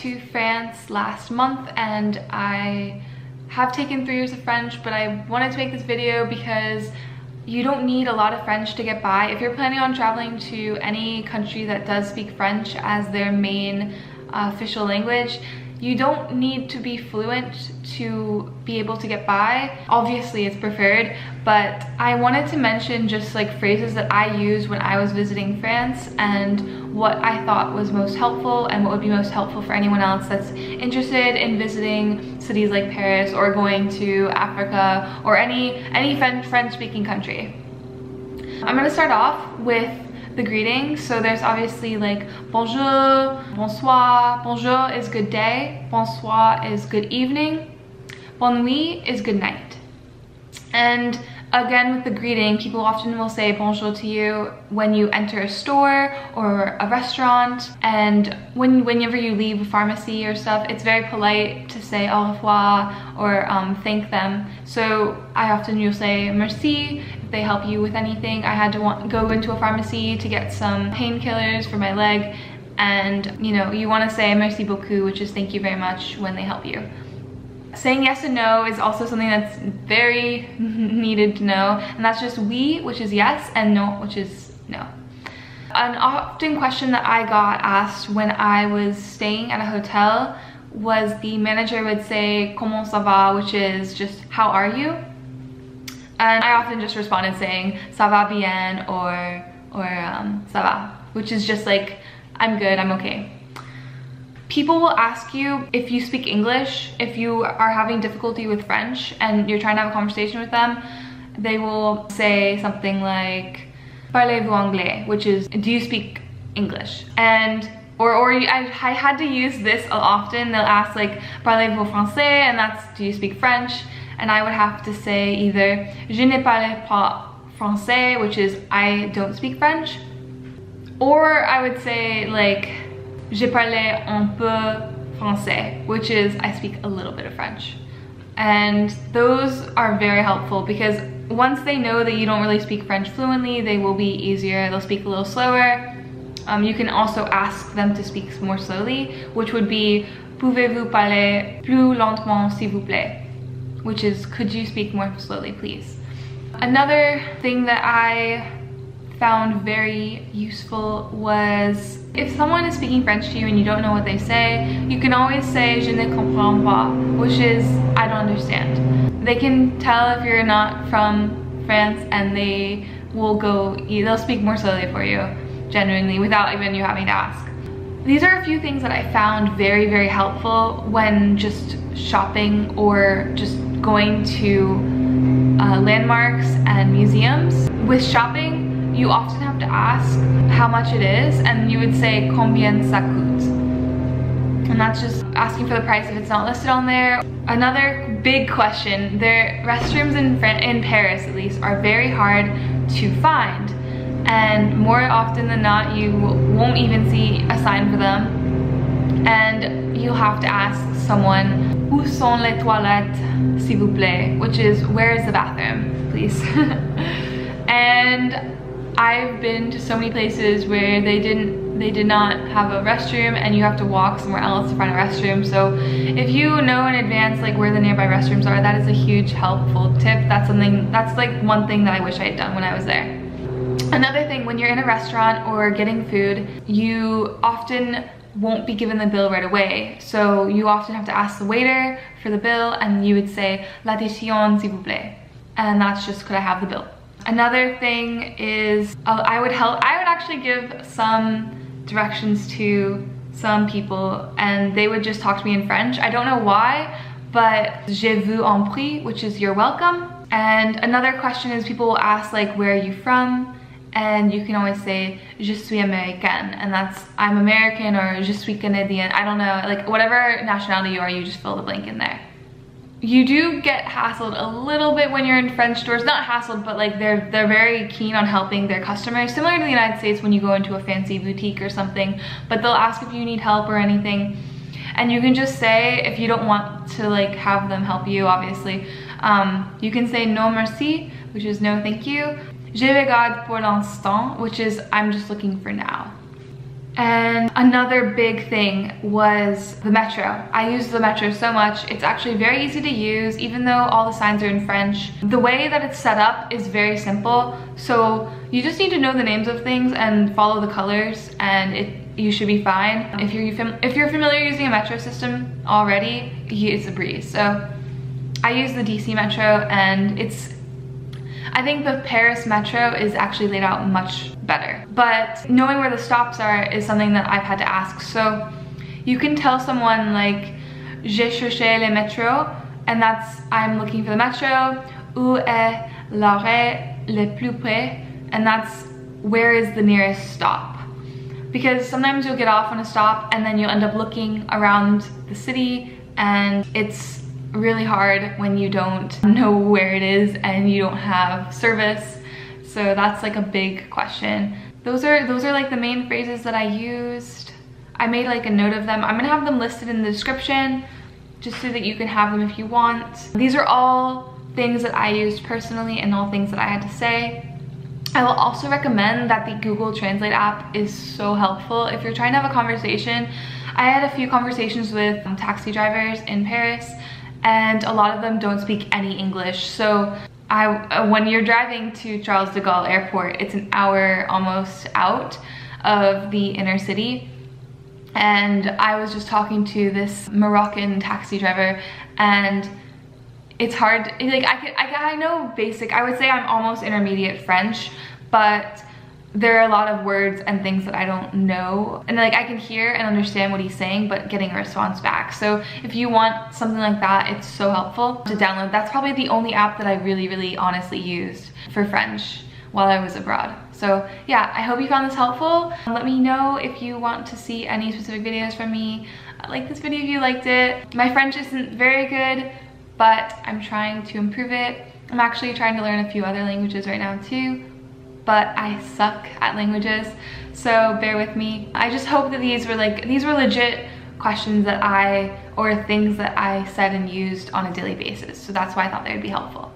to France last month and I have taken 3 years of French, but I wanted to make this video because you don't need a lot of French to get by. If you're planning on traveling to any country that does speak French as their main official language, you don't need to be fluent to be able to get by. Obviously it's preferred, but I wanted to mention just like phrases that I used when I was visiting France and what I thought was most helpful and what would be most helpful for anyone else that's interested in visiting cities like Paris or going to Africa or any French-speaking country. I'm gonna start off with the greetings. So there's obviously like bonjour, bonsoir. Bonjour is good day, bonsoir is good evening, bonne nuit is good night. And again, with the greeting, people often will say bonjour to you when you enter a store or a restaurant, and whenever you leave a pharmacy or stuff, it's very polite to say au revoir or thank them. So I often will say merci if they help you with anything. I had to go into a pharmacy to get some painkillers for my leg, and you know, you want to say merci beaucoup, which is thank you very much, when they help you. Saying yes and no is also something that's very needed to know, and that's just oui, which is yes, and no, which is no. An often question that I got asked when I was staying at a hotel was the manager would say comment ça va, which is just how are you? And I often just responded saying ça va bien or ça va, which is just like I'm good, I'm okay. People will ask you if you speak English, if you are having difficulty with French and you're trying to have a conversation with them, they will say something like Parlez-vous anglais, which is do you speak English? And I had to use this often. They'll ask like Parlez-vous français, and that's do you speak French? And I would have to say either je ne parle pas français, which is I don't speak French, or I would say like je parle un peu français, which is I speak a little bit of French. And those are very helpful because once they know that you don't really speak French fluently, they will be easier. They'll speak a little slower. You can also ask them to speak more slowly, which would be Pouvez-vous parler plus lentement s'il vous plaît, which is could you speak more slowly please. Another thing that I found very useful was if someone is speaking French to you and you don't know what they say, you can always say je ne comprends pas, which is I don't understand. They can tell if you're not from France and they'll speak more slowly for you, genuinely, without even you having to ask. These are a few things that I found very, very helpful when just shopping or just going to landmarks and museums. With shopping, you often have to ask how much it is, and you would say Combien ça coûte. And that's just asking for the price if it's not listed on there. Another big question, their restrooms in Paris at least are very hard to find. And more often than not, you won't even see a sign for them. And you'll have to ask someone, où sont les toilettes, s'il vous plaît? Which is, where is the bathroom, please? And I've been to so many places where they did not have a restroom and you have to walk somewhere else to find a restroom. So if you know in advance like where the nearby restrooms are, that is a huge helpful tip. That's like one thing that I wish I had done when I was there. Another thing, when you're in a restaurant or getting food, you often won't be given the bill right away. So you often have to ask the waiter for the bill, and you would say l'addition s'il vous plaît. And that's just could I have the bill. Another thing is I would actually give some directions to some people and they would just talk to me in French. I don't know why, but je vous en prie, which is you're welcome. And another question is people will ask like where are you from, and you can always say je suis américaine, and that's I'm American or je suis canadien. I don't know, like whatever nationality you are, you just fill the blank in there. You do get hassled a little bit when you're in French stores. Not hassled, but like they're very keen on helping their customers. Similar to the United States when you go into a fancy boutique or something, but they'll ask if you need help or anything. And you can just say, if you don't want to like have them help you, obviously, you can say non merci, which is no thank you. Je regarde pour l'instant, which is I'm just looking for now. And another big thing was the metro. I use the metro so much. It's actually very easy to use, even though all the signs are in French. The way that it's set up is very simple. So you just need to know the names of things and follow the colors, and you should be fine. If you're familiar using a metro system already, it's a breeze. So I use the DC metro, and I think the Paris metro is actually laid out much better. But knowing where the stops are is something that I've had to ask. So you can tell someone like, j'ai cherché le métro, and that's, I'm looking for the metro. Où est l'arrêt le plus près? And that's, where is the nearest stop? Because sometimes you'll get off on a stop and then you'll end up looking around the city, and it's really hard when you don't know where it is and you don't have service. So that's like a big question. Those are like the main phrases that I used. I made like a note of them. I'm gonna have them listed in the description just so that you can have them if you want. These are all things that I used personally and all things that I had to say. I will also recommend that the Google Translate app is so helpful if you're trying to have a conversation. I had a few conversations with taxi drivers in Paris, and a lot of them don't speak any English. So when you're driving to Charles de Gaulle Airport, it's an hour almost out of the inner city. And I was just talking to this Moroccan taxi driver, and it's hard, like I know basic, I would say I'm almost intermediate French, but there are a lot of words and things that I don't know, and like I can hear and understand what he's saying, but getting a response back. So if you want something like that, it's so helpful to download. That's probably the only app that I really honestly used for French while I was abroad. So yeah, I hope you found this helpful. Let me know if you want to see any specific videos from me. Like this video if you liked it. My French isn't very good, but I'm trying to improve it. I'm actually trying to learn a few other languages right now too, but I suck at languages, so bear with me. I just hope that these were legit questions that or things that I said and used on a daily basis, so that's why I thought they would be helpful.